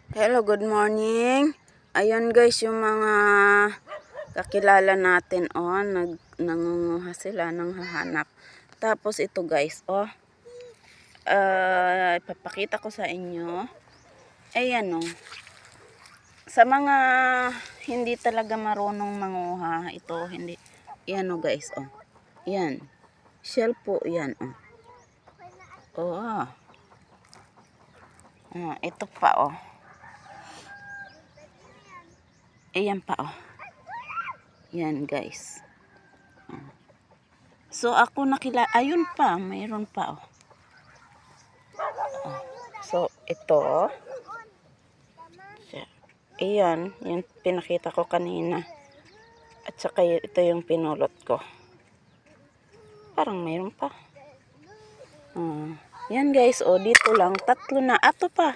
Hello, good morning. Ayun guys, yung mga kakilala natin, nangunguha sila, nanghahanap. Tapos ito guys, ipapakita ko sa inyo. Ayan sa mga hindi talaga marunong manguha, ito hindi, yan guys, yan. Shell po yan, ito pa, ayan pa, yan guys. So ako ayun pa, mayroon pa, so ito, ayan, yung pinakita ko kanina. At saka ito yung pinulot ko. Parang mayroon pa. Yan guys, dito lang, tatlo na. Ato pa.